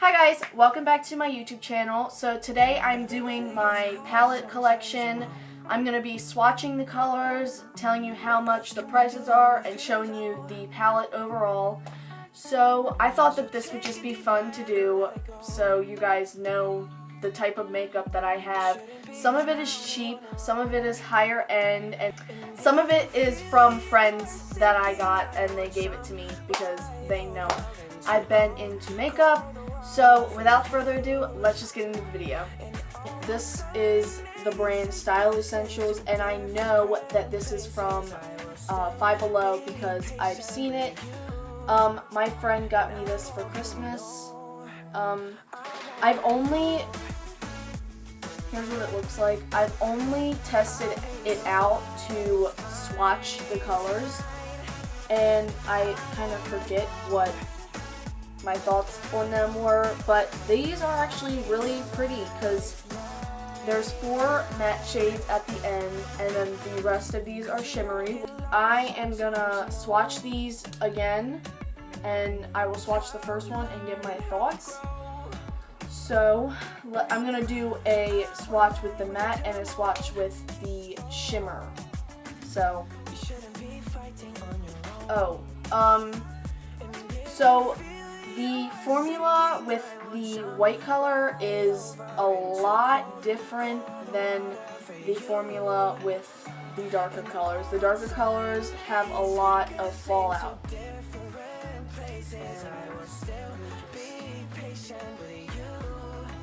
Hi guys, welcome back to my YouTube channel. So today I'm doing my palette collection. I'm going to be swatching the colors, telling you how much the prices are, and showing you the palette overall. So I thought that this would just be fun to do so you guys know the type of makeup that I have. Some of it is cheap, some of it is higher end, and some of it is from friends that I got and they gave it to me because they know I've been into makeup. So without further ado, let's just get into the video. This is the brand Style Essentials, and I know that this is from Five Below because I've seen it. My friend got me this for Christmas. Here's what it looks like. I've only tested it out to swatch the colors, and I kind of forget what my thoughts on them were, but these are actually really pretty because there's 4 matte shades at the end, and then the rest of these are shimmery. I am gonna swatch these again, and I will swatch the first one and give my thoughts. So I'm gonna do a swatch with the matte and a swatch with the shimmer. So, so the formula with the white color is a lot different than the formula with the darker colors. The darker colors have a lot of fallout.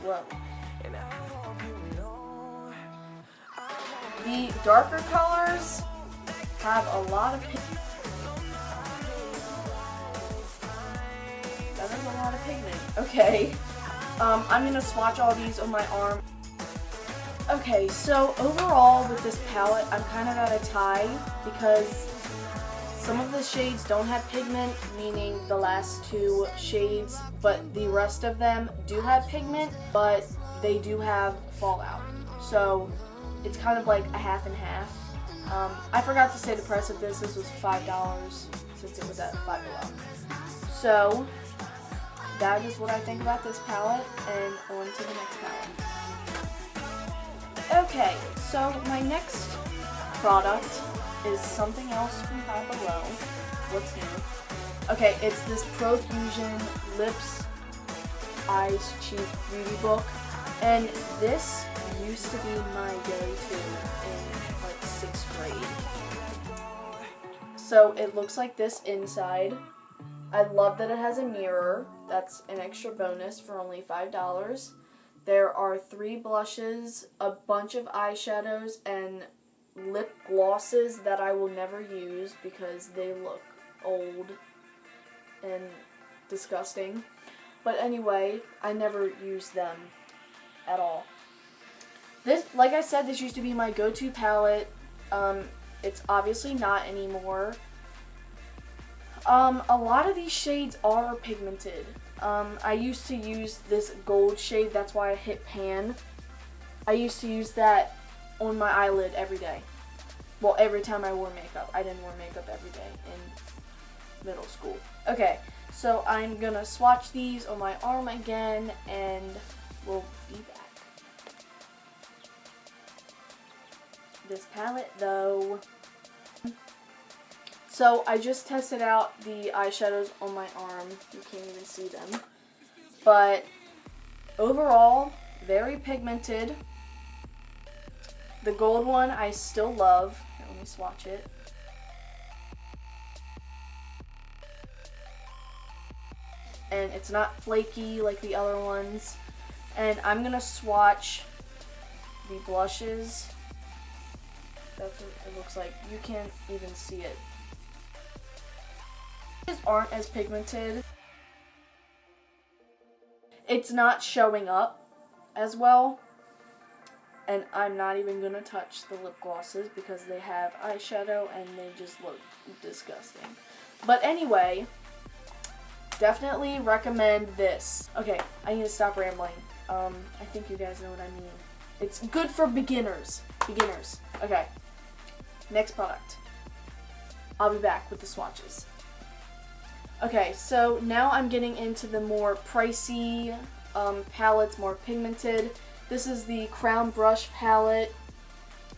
Whoa. The darker colors have a lot of pigment. That is a lot of pigment. Okay. I'm gonna swatch all these on my arm. Okay, so overall with this palette, I'm kind of at a tie because some of the shades don't have pigment, meaning the last 2 shades, but the rest of them do have pigment, but they do have fallout. So it's kind of like a half and half. I forgot to say the price of this. This was $5 since it was at Five Below. So that is what I think about this palette, and on to the next palette. Okay, so my next product is something else from Five Below. What's new? Okay, it's this Profusion Lips Eyes Cheek Beauty Book, and this used to be my go-to in like 6th grade. So it looks like this inside. I love that it has a mirror. That's an extra bonus for only $5. There are 3 blushes, a bunch of eyeshadows, and lip glosses that I will never use because they look old and disgusting. But anyway, I never use them at all. This, like I said, this used to be my go-to palette. It's obviously not anymore. A lot of these shades are pigmented. I used to use this gold shade, that's why I hit pan. I used to use that on my eyelid every day. Well, every time I wore makeup. I didn't wear makeup every day in middle school. Okay, so I'm gonna swatch these on my arm again, and we'll be back. This palette, though. So I just tested out the eyeshadows on my arm. You can't even see them. But overall, very pigmented. The gold one I still love. Here, let me swatch it. And it's not flaky like the other ones. And I'm going to swatch the blushes. That's what it looks like. You can't even see it. These aren't as pigmented. It's not showing up as well. And I'm not even going to touch the lip glosses because they have eyeshadow and they just look disgusting. But anyway, definitely recommend this. Okay, I need to stop rambling. I think you guys know what I mean. It's good for beginners. Okay, next product. I'll be back with the swatches. Okay, so now I'm getting into the more pricey palettes, more pigmented. This is the Crown Brush palette.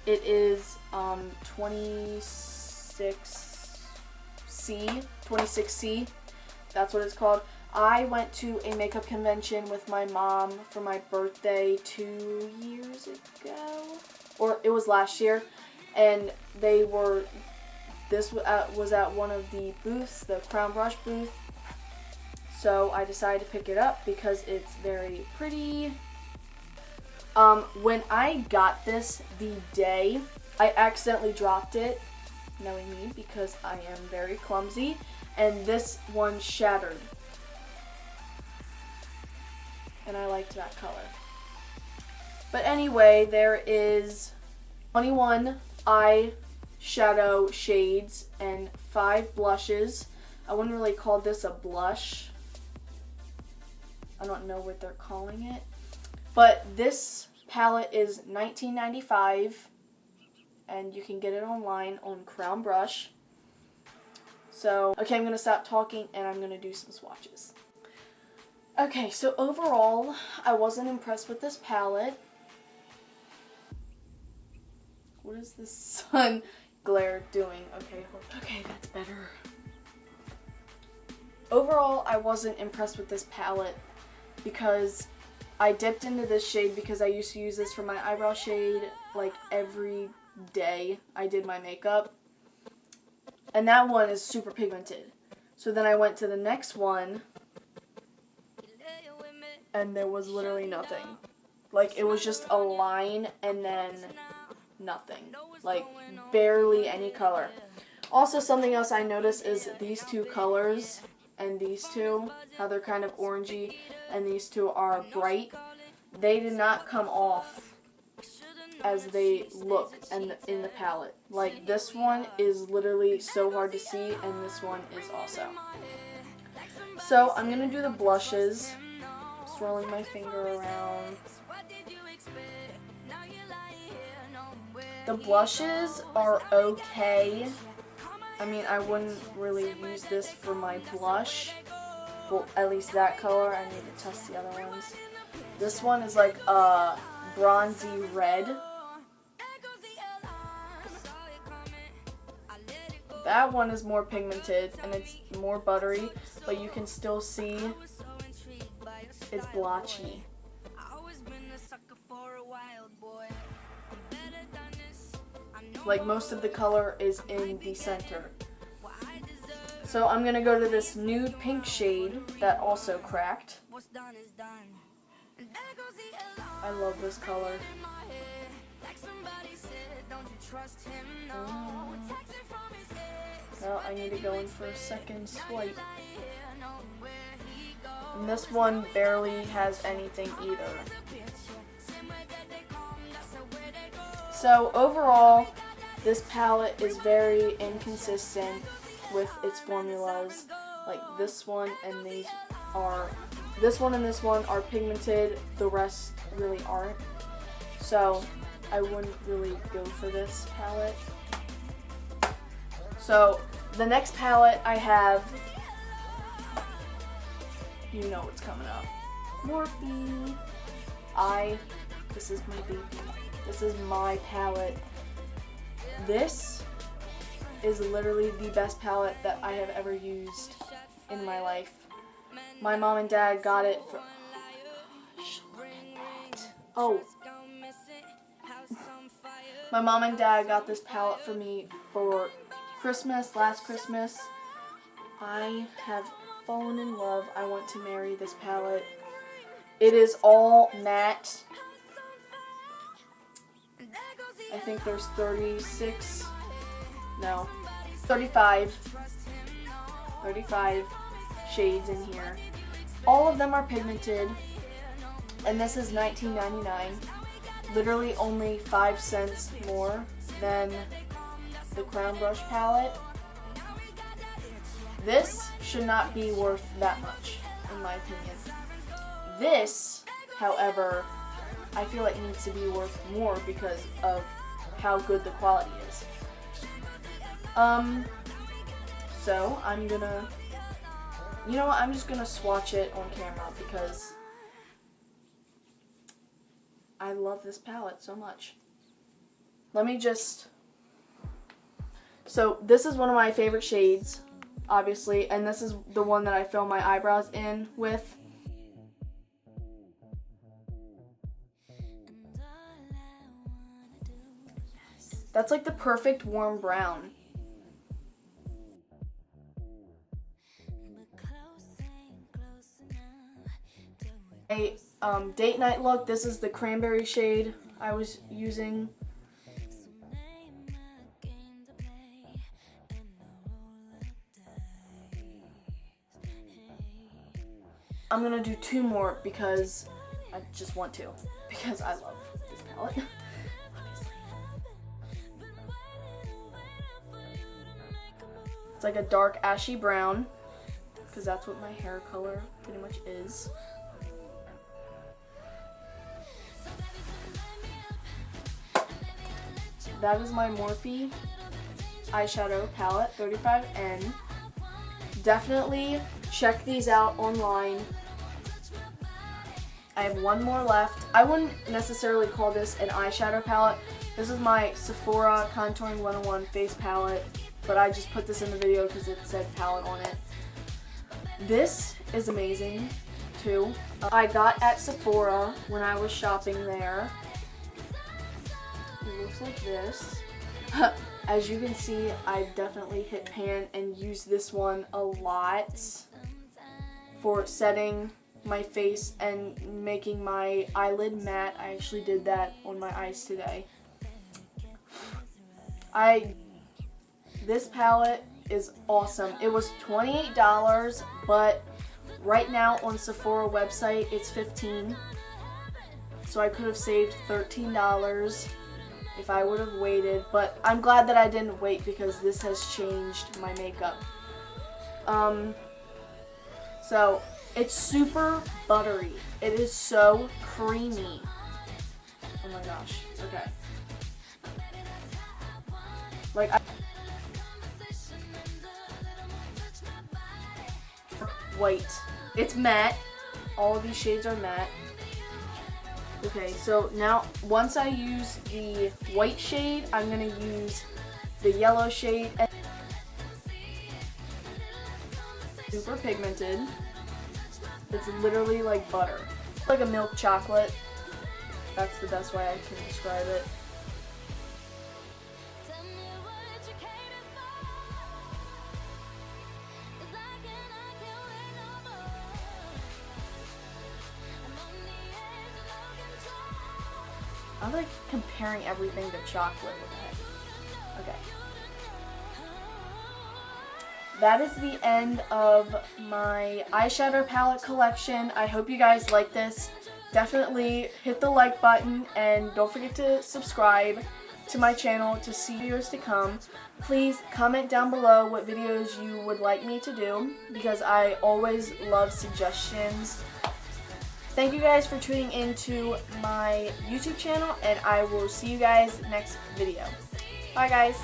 It is 26C. That's what it's called. I went to a makeup convention with my mom for my birthday 2 years ago, or it was last year, and this was at one of the booths, the Crown Brush booth. So I decided to pick it up because it's very pretty. When I got this the day, I accidentally dropped it, knowing me, because I am very clumsy, and this one shattered. And I liked that color. But anyway, there is 21 eyeshadow shades and 5 blushes. I wouldn't really call this a blush. I don't know what they're calling it. But this palette is $19.95, and you can get it online on Crown Brush. So, okay, I'm going to stop talking and I'm going to do some swatches. Okay, so overall, I wasn't impressed with this palette. What is the sun glare doing? Okay, okay, that's better. Overall, I wasn't impressed with this palette because I dipped into this shade because I used to use this for my eyebrow shade like every day I did my makeup. And that one is super pigmented. So then I went to the next one, and there was literally nothing. Like, it was just a line and then nothing. Like, barely any color. Also, something else I noticed is these two colors and these two, how they're kind of orangey, and these two are bright. They did not come off as they look in the palette. Like, this one is literally so hard to see, and this one is also. So, I'm going to do the blushes. Swirling my finger around. The blushes are okay. I mean, I wouldn't really use this for my blush. Well, at least that color. I need to test the other ones. This one is like a bronzy red. That one is more pigmented and it's more buttery, but you can still see it's blotchy. Like, most of the color is in the center. So I'm gonna go to this nude pink shade that also cracked. I love this color. Now I need to go in for a second swipe. And this one barely has anything either. So overall, this palette is very inconsistent with its formulas. Like, this one and this one are pigmented, the rest really aren't. So I wouldn't really go for this palette. So the next palette I have, you know what's coming up. Morphe. This is my baby. This is my palette. This is literally the best palette that I have ever used in my life. My mom and dad got it for, oh my gosh, look at that. Oh. My mom and dad got this palette for me for Christmas, last Christmas. I have fallen in love. I want to marry this palette. It is all matte. I think there's 35 shades in here. All of them are pigmented, and this is $19.99. Literally only 5 cents more than the Crown Brush palette. This should not be worth that much, in my opinion. This, however, I feel like needs to be worth more because of how good the quality is. So I'm gonna You know what, I'm just going to swatch it on camera because I love this palette so much. Let me just... So this is one of my favorite shades, obviously, and this is the one that I fill my eyebrows in with. That's like the perfect warm brown. A date night look, this is the cranberry shade I was using. I'm gonna do 2 more because I just want to, because I love this palette. It's like a dark ashy brown, because that's what my hair color pretty much is. That is my Morphe eyeshadow palette, 35N. Definitely check these out online. I have 1 more left. I wouldn't necessarily call this an eyeshadow palette. This is my Sephora Contouring 101 face palette, but I just put this in the video because it said palette on it. This is amazing too. I got at Sephora when I was shopping there. It looks like this. As you can see, I definitely hit pan and use this one a lot for setting my face and making my eyelid matte. I actually did that on my eyes today. This palette is awesome. It was $28, but right now on Sephora website it's $15. So I could have saved $13 if I would have waited, but I'm glad that I didn't wait because this has changed my makeup. So it's super buttery. It is so creamy. Oh my gosh. Okay. Like white. It's matte. All of these shades are matte. Okay, so now once I use the white shade, I'm going to use the yellow shade. And super pigmented. It's literally like butter. Like a milk chocolate. That's the best way I can describe it. I like comparing everything to chocolate with it. Okay. That is the end of my eyeshadow palette collection. I hope you guys like this. Definitely hit the like button and don't forget to subscribe to my channel to see videos to come. Please comment down below what videos you would like me to do because I always love suggestions. Thank you guys for tuning into my YouTube channel, and I will see you guys next video. Bye guys.